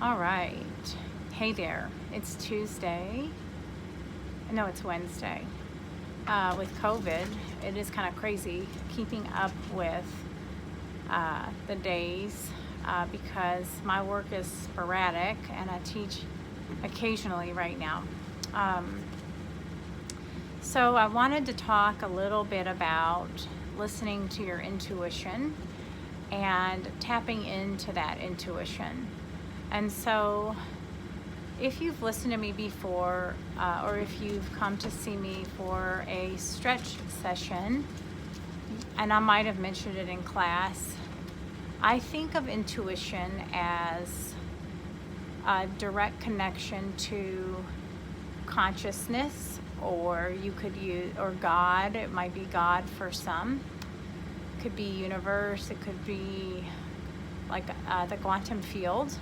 All right. Hey there. It's Tuesday. No, it's Wednesday. With COVID, it is kind of crazy keeping up with the days because my work is sporadic and I teach occasionally right now. So I wanted to talk a little bit about listening to your intuition and tapping into that intuition. And so if you've listened to me before, or if you've come to see me for a stretch session, and I might have mentioned it in class, I think of intuition as a direct connection to consciousness, or you could use, or God. It might be God for some. It could be universe. It could be like the quantum field.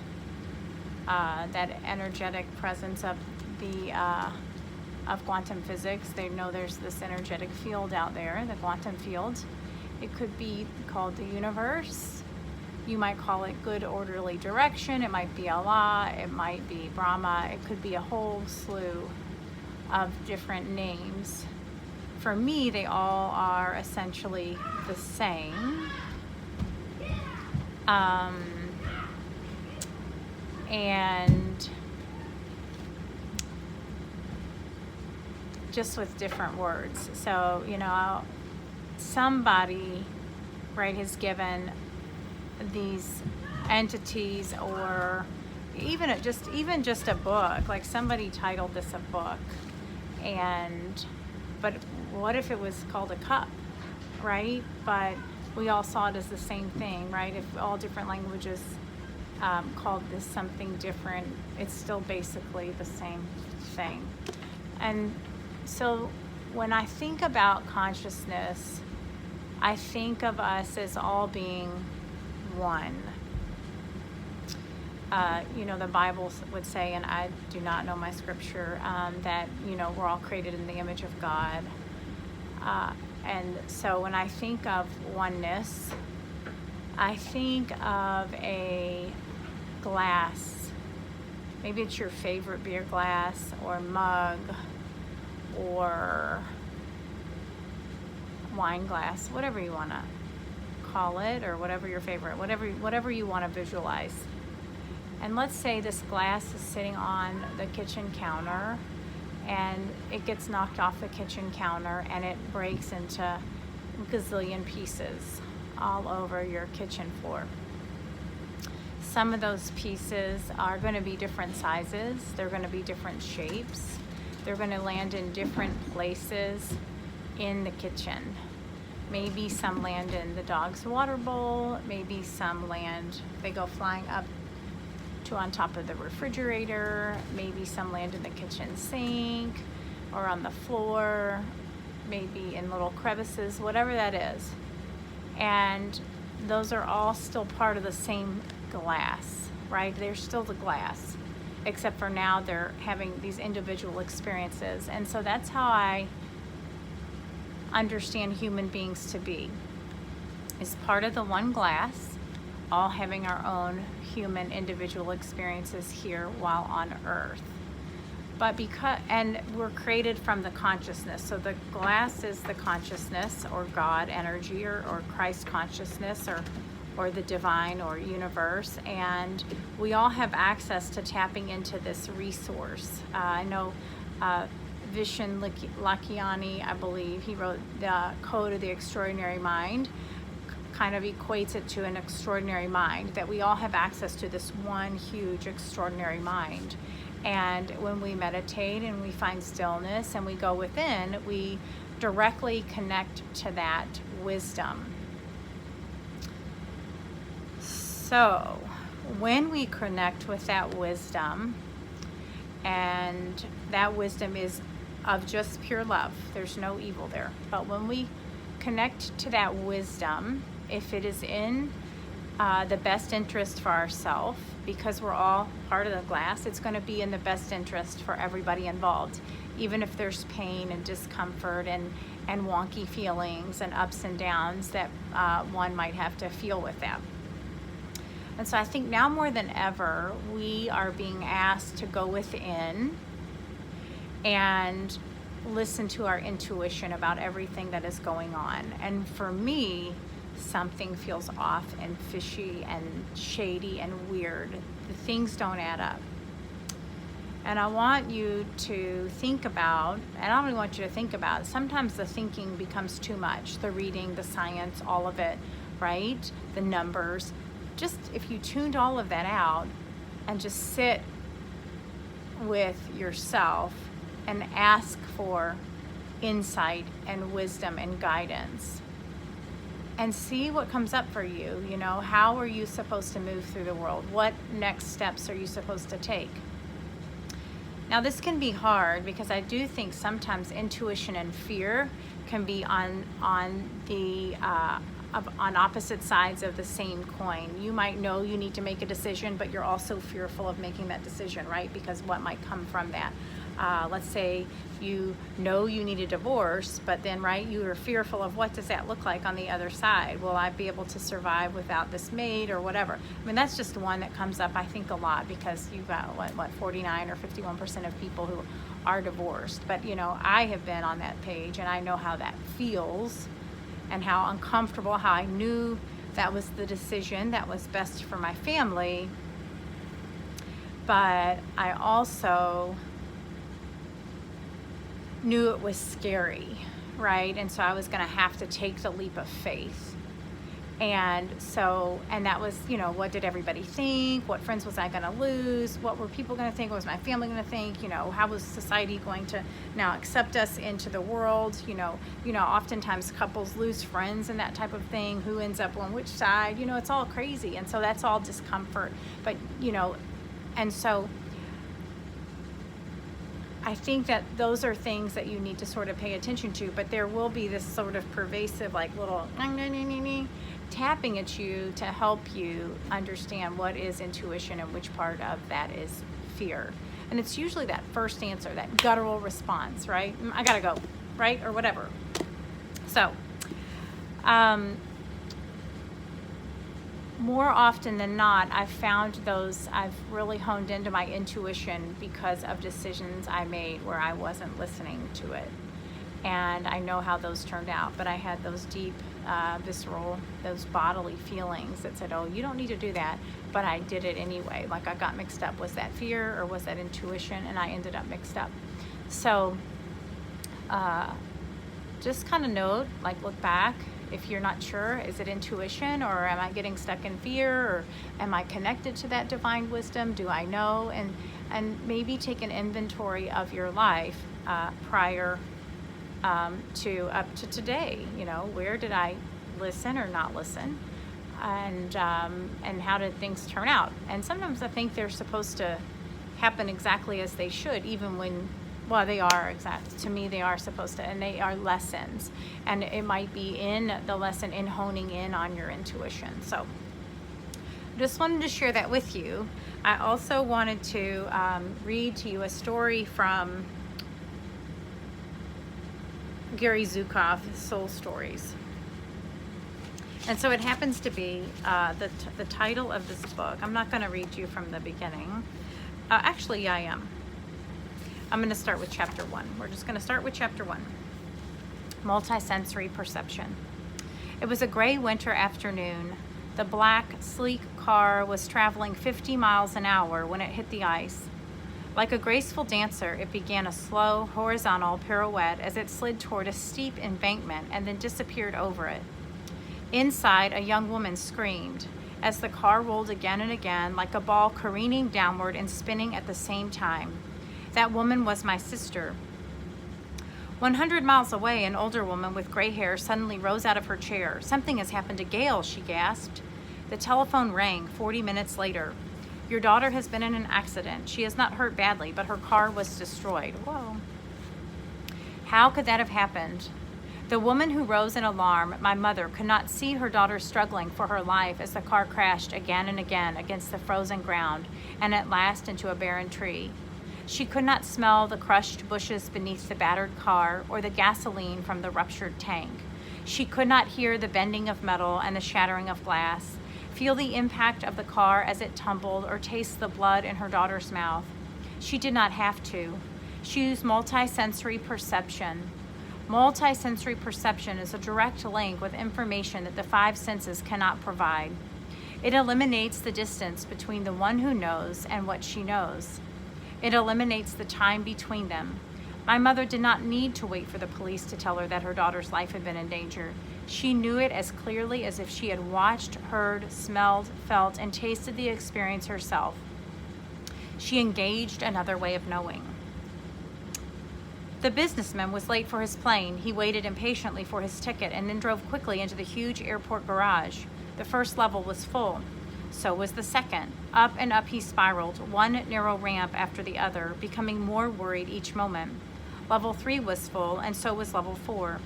That energetic presence of quantum physics. They know there's this energetic field out there, the quantum field. It could be called the universe. You might call it good orderly direction. It might be Allah. It might be Brahma. It could be a whole slew of different names. For me, they all are essentially the same. And just with different words. So, somebody, right, has given these entities, or even just a book, like somebody titled this a book, but what if it was called a cup, right? But we all saw it as the same thing, right? If all different languages called this something different, it's still basically the same thing. And so when I think about consciousness, I think of us as all being one. The Bible would say, and I do not know my scripture, that, we're all created in the image of God. And so when I think of oneness, I think of a glass. Maybe it's your favorite beer glass or mug or wine glass, whatever you want to call it, or whatever your favorite, whatever you want to visualize. And let's say this glass is sitting on the kitchen counter and it gets knocked off the kitchen counter and it breaks into a gazillion pieces all over your kitchen floor. Some of those pieces are going to be different sizes. They're going to be different shapes. They're going to land in different places in the kitchen. Maybe some land in the dog's water bowl. Maybe some they go flying up to on top of the refrigerator. Maybe some land in the kitchen sink or on the floor, maybe in little crevices, whatever that is. And those are all still part of the same glass, right? They're still the glass, except for now they're having these individual experiences. And so that's how I understand human beings to be, is part of the one glass, all having our own human individual experiences here while on earth. But and we're created from the consciousness. So the glass is the consciousness, or God energy, or Christ consciousness, or the divine or universe. And we all have access to tapping into this resource. I know Vishen Lakhiani, I believe, he wrote the Code of the Extraordinary Mind, kind of equates it to an extraordinary mind, that we all have access to this one huge extraordinary mind. And when we meditate and we find stillness and we go within, we directly connect to that wisdom. So when we connect with that wisdom, and that wisdom is of just pure love, there's no evil there. But when we connect to that wisdom, if it is in the best interest for ourselves, because we're all part of the glass, it's going to be in the best interest for everybody involved, even if there's pain and discomfort and wonky feelings and ups and downs that one might have to feel with that. And so I think now more than ever, we are being asked to go within and listen to our intuition about everything that is going on. And for me, something feels off and fishy and shady and weird. The things don't add up. And I want you to think about, and I don't even want you to think about, sometimes the thinking becomes too much. The reading, the science, all of it, right? The numbers. Just if you tuned all of that out and just sit with yourself and ask for insight and wisdom and guidance and see what comes up for you. You know, how are you supposed to move through the world? What next steps are you supposed to take? Now, this can be hard because I do think sometimes intuition and fear can be on opposite sides of the same coin. You might know you need to make a decision, but you're also fearful of making that decision, right? Because what might come from that? Let's say you know you need a divorce, but then, right, you are fearful of what does that look like on the other side? Will I be able to survive without this mate or whatever? I mean, that's just one that comes up, I think, a lot because you've got, what 49 or 51% of people who are divorced. But, you know, I have been on that page and I know how that feels and how uncomfortable, how I knew that was the decision that was best for my family. But I also knew it was scary, right? And so I was gonna have to take the leap of faith. And that was, you know, what did everybody think? What friends was I gonna lose? What were people gonna think? What was my family gonna think? You know, how was society going to now accept us into the world? You know, oftentimes couples lose friends and that type of thing. Who ends up on which side? You know, it's all crazy. And so that's all discomfort. But, you know, and so I think that those are things that you need to sort of pay attention to, but there will be this sort of pervasive, like little tapping at you to help you understand what is intuition and which part of that is fear. And it's usually that first answer, that guttural response, right? I gotta go, right? Or whatever. So, more often than not, I've really honed into my intuition because of decisions I made where I wasn't listening to it. And I know how those turned out, but I had those deep, visceral, those bodily feelings that said, oh, you don't need to do that, but I did it anyway. Like I got mixed up. Was that fear or was that intuition? And I ended up mixed up. So just kind of note, like look back. If you're not sure, is it intuition or am I getting stuck in fear or am I connected to that divine wisdom? Do I know? And maybe take an inventory of your life prior to up to today. You know, where did I listen or not listen? And how did things turn out? And sometimes I think they're supposed to happen exactly as they should, even when, well, they are exact. To me, they are supposed to, and they are lessons. And it might be in the lesson in honing in on your intuition. So just wanted to share that with you. I also wanted to read to you a story from Gary Zukav, Soul Stories. And so it happens to be the title of this book. I'm not going to read you from the beginning. Actually, yeah, I am. I'm going to start with chapter 1. We're just going to start with chapter 1. Multisensory perception. It was a gray winter afternoon. The black, sleek car was traveling 50 miles an hour when it hit the ice. Like a graceful dancer, it began a slow, horizontal pirouette as it slid toward a steep embankment and then disappeared over it. Inside, a young woman screamed as the car rolled again and again, like a ball careening downward and spinning at the same time. That woman was my sister. 100 miles away, an older woman with gray hair suddenly rose out of her chair. Something has happened to Gail, she gasped. The telephone rang 40 minutes later. Your daughter has been in an accident. She is not hurt badly, but her car was destroyed. Whoa. How could that have happened? The woman who rose in alarm, my mother, could not see her daughter struggling for her life as the car crashed again and again against the frozen ground and at last into a barren tree. She could not smell the crushed bushes beneath the battered car or the gasoline from the ruptured tank. She could not hear the bending of metal and the shattering of glass, feel the impact of the car as it tumbled, or taste the blood in her daughter's mouth. She did not have to. She used multisensory perception. Multisensory perception is a direct link with information that the five senses cannot provide. It eliminates the distance between the one who knows and what she knows. It eliminates the time between them. My mother did not need to wait for the police to tell her that her daughter's life had been in danger. She knew it as clearly as if she had watched, heard, smelled, felt, and tasted the experience herself. She engaged another way of knowing. The businessman was late for his plane. He waited impatiently for his ticket and then drove quickly into the huge airport garage. The first level was full. So was the second. Up and up he spiraled, one narrow ramp after the other, becoming more worried each moment. Level 3 was full, and so was level 4.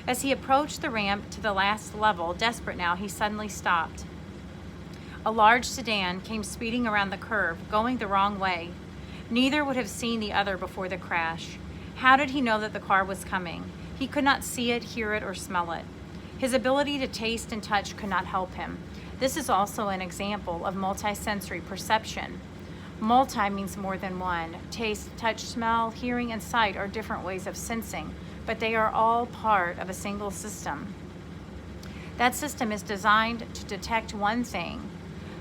As he approached the ramp to the last level, desperate now, he suddenly stopped. A large sedan came speeding around the curve, going the wrong way. Neither would have seen the other before the crash. How did he know that the car was coming? He could not see it, hear it, or smell it. His ability to taste and touch could not help him. This is also an example of multisensory perception. Multi means more than one. Taste, touch, smell, hearing, and sight are different ways of sensing, but they are all part of a single system. That system is designed to detect one thing,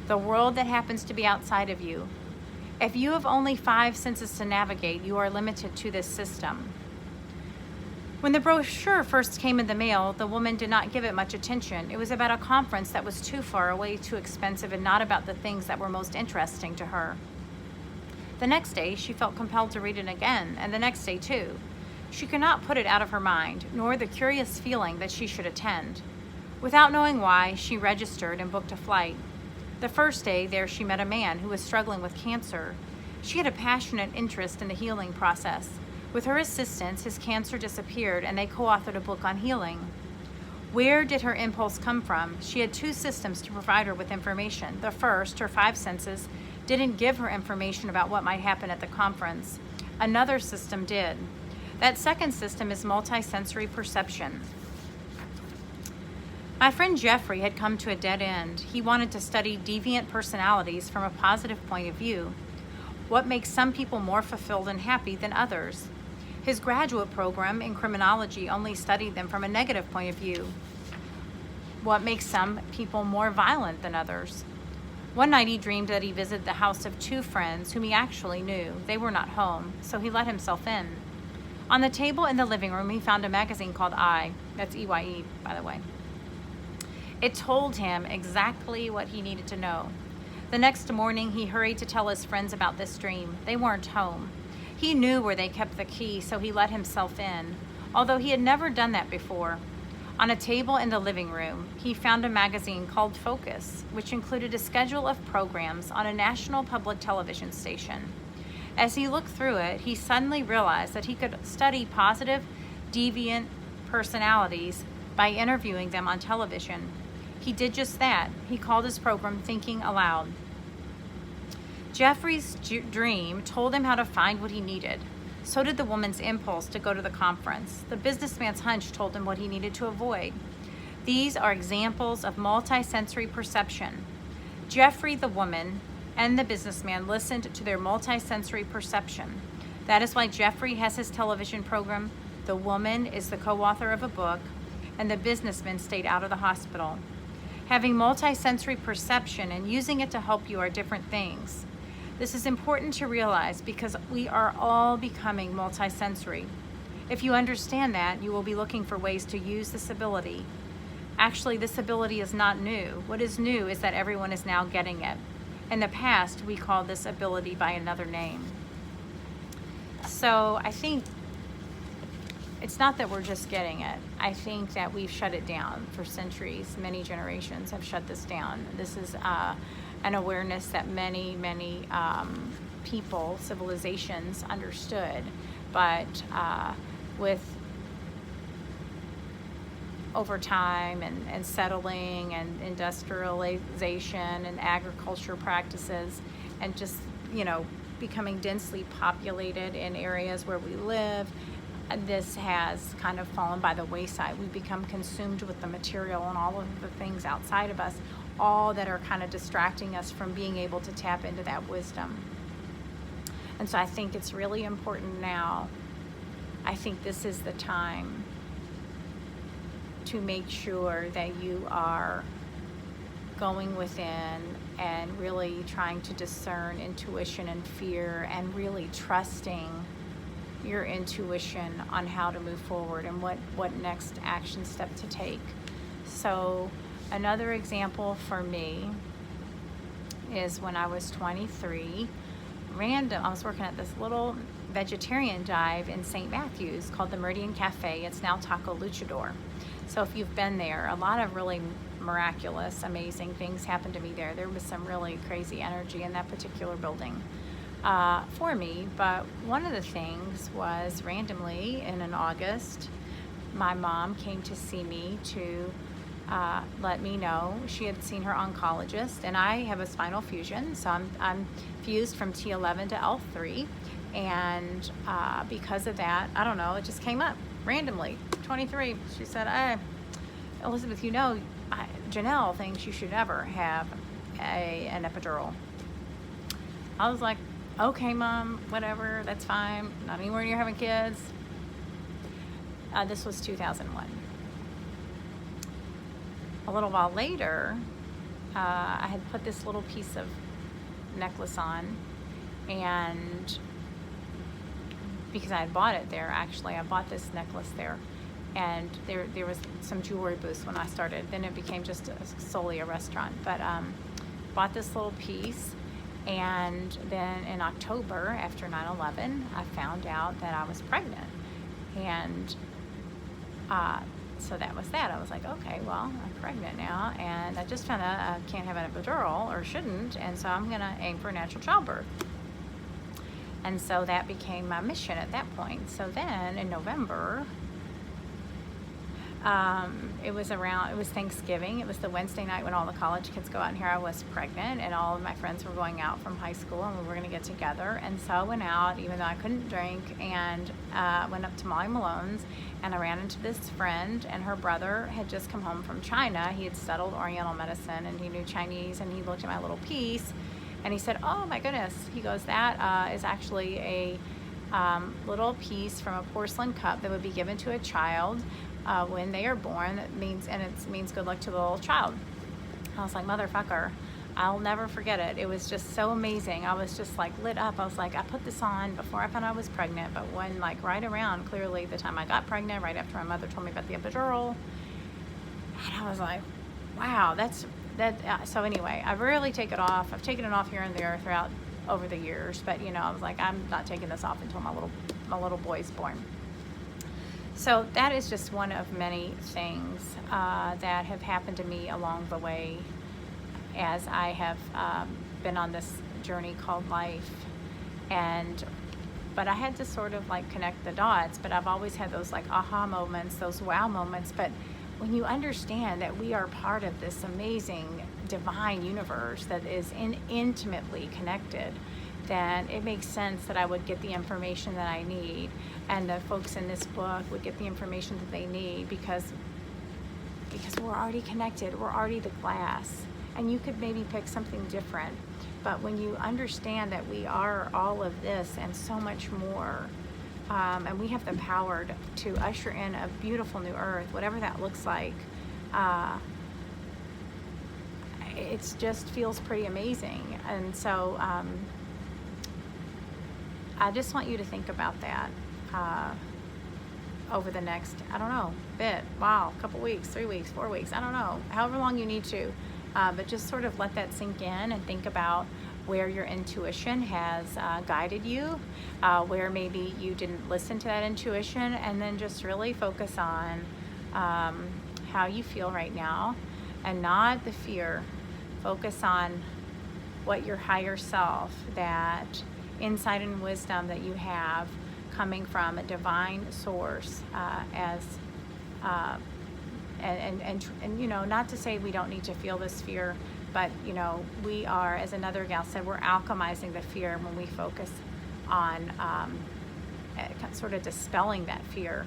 the world that happens to be outside of you. If you have only 5 senses to navigate, you are limited to this system. When the brochure first came in the mail, the woman did not give it much attention. It was about a conference that was too far away, too expensive, and not about the things that were most interesting to her. The next day, she felt compelled to read it again, and the next day too. She could not put it out of her mind, nor the curious feeling that she should attend. Without knowing why, she registered and booked a flight. The first day there, she met a man who was struggling with cancer. She had a passionate interest in the healing process. With her assistance, his cancer disappeared, and they co-authored a book on healing. Where did her impulse come from? She had 2 systems to provide her with information. The first, her 5 senses, didn't give her information about what might happen at the conference. Another system did. That second system is multisensory perception. My friend Jeffrey had come to a dead end. He wanted to study deviant personalities from a positive point of view. What makes some people more fulfilled and happy than others? His graduate program in criminology only studied them from a negative point of view. What makes some people more violent than others? One night he dreamed that he visited the house of 2 friends whom he actually knew. They were not home, so he let himself in. On the table in the living room, he found a magazine called I. That's EYE, by the way. It told him exactly what he needed to know. The next morning, he hurried to tell his friends about this dream. They weren't home. He knew where they kept the key, so he let himself in, although he had never done that before. On a table in the living room, he found a magazine called Focus, which included a schedule of programs on a national public television station. As he looked through it, he suddenly realized that he could study positive, deviant personalities by interviewing them on television. He did just that. He called his program Thinking Aloud. Jeffrey's dream told him how to find what he needed. So did the woman's impulse to go to the conference. The businessman's hunch told him what he needed to avoid. These are examples of multisensory perception. Jeffrey, the woman, and the businessman listened to their multisensory perception. That is why Jeffrey has his television program, the woman is the co-author of a book, and the businessman stayed out of the hospital. Having multisensory perception and using it to help you are different things. This is important to realize because we are all becoming multisensory. If you understand that, you will be looking for ways to use this ability. Actually, this ability is not new. What is new is that everyone is now getting it. In the past, we called this ability by another name. So I think it's not that we're just getting it. I think that we've shut it down for centuries. Many generations have shut this down. This is an awareness that many people, civilizations understood, but with over time and settling and industrialization and agriculture practices and just, becoming densely populated in areas where we live, this has kind of fallen by the wayside. We've become consumed with the material and all of the things outside of us, all that are kind of distracting us from being able to tap into that wisdom. And so I think it's really important now. I think this is the time to make sure that you are going within and really trying to discern intuition and fear, and really trusting your intuition on how to move forward and what next action step to take. So another example for me is when I was 23, I was working at this little vegetarian dive in St. Matthews called the Meridian Cafe. It's now Taco Luchador. So if you've been there, a lot of really miraculous, amazing things happened to me there. There was some really crazy energy in that particular building for me. But one of the things was, randomly in August, my mom came to see me to let me know she had seen her oncologist, and I have a spinal fusion, so I'm fused from T11 to L3, and because of that, I don't know, it just came up randomly. 23, she said, "Hey, Elizabeth, you know, Janelle thinks you should never have an epidural." I was like, "Okay, Mom, whatever, that's fine. Not anywhere near having kids." This was 2001. A little while later, I had put this little piece of necklace on, and because I had bought it there, actually, I bought this necklace there, and there was some jewelry booths when I started. Then it became just solely a restaurant, but bought this little piece, and then in October, after 9/11, I found out that I was pregnant, and so that was that. I was like, okay, well, I'm pregnant now, and I just found out I can't have an epidural, or shouldn't, and so I'm gonna aim for natural childbirth. And so that became my mission at that point. So then in November, it was Thanksgiving. It was the Wednesday night when all the college kids go out, and here I was pregnant, and all of my friends were going out from high school, and we were gonna get together. And so I went out, even though I couldn't drink, and went up to Molly Malone's, and I ran into this friend, and her brother had just come home from China. He had studied Oriental medicine, and he knew Chinese, and he looked at my little piece, and he said, "Oh my goodness," he goes, "that is actually a little piece from a porcelain cup that would be given to a child when they are born. It means good luck to the little child." I was like, motherfucker, I'll never forget it. It was just so amazing. I was just like lit up. I was like, I put this on before I found out I was pregnant, but when, like, right around clearly the time I got pregnant, right after my mother told me about the epidural, and I was like, wow, so anyway, I rarely take it off. I've taken it off here and there throughout over the years, but I was like, I'm not taking this off until my little boy's born. So that is just one of many things that have happened to me along the way as I have been on this journey called life. But I had to sort of like connect the dots, but I've always had those like aha moments, those wow moments. But when you understand that we are part of this amazing divine universe that is intimately connected, then it makes sense that I would get the information that I need, and the folks in this book would get the information that they need, because we're already connected. We're already the glass, and you could maybe pick something different. But when you understand that we are all of this and so much more, and we have the power to usher in a beautiful new earth, whatever that looks like, it just feels pretty amazing. And so I just want you to think about that over the next, I don't know, couple weeks, 3 weeks, 4 weeks, I don't know, however long you need to, but just sort of let that sink in and think about where your intuition has guided you, where maybe you didn't listen to that intuition, and then just really focus on how you feel right now, and not the fear. Focus on what your higher self, that insight and wisdom that you have coming from a divine source, and not to say we don't need to feel this fear, but we are, as another gal said, we're alchemizing the fear when we focus on sort of dispelling that fear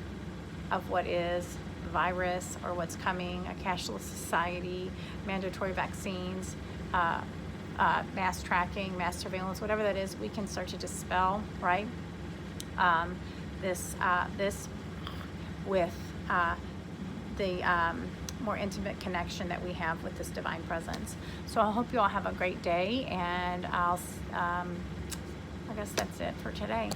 of what is the virus or what's coming, a cashless society, mandatory vaccines, mass tracking, mass surveillance, whatever that is, we can start to dispel, right? This with the more intimate connection that we have with this divine presence. So I hope you all have a great day, and I guess that's it for today.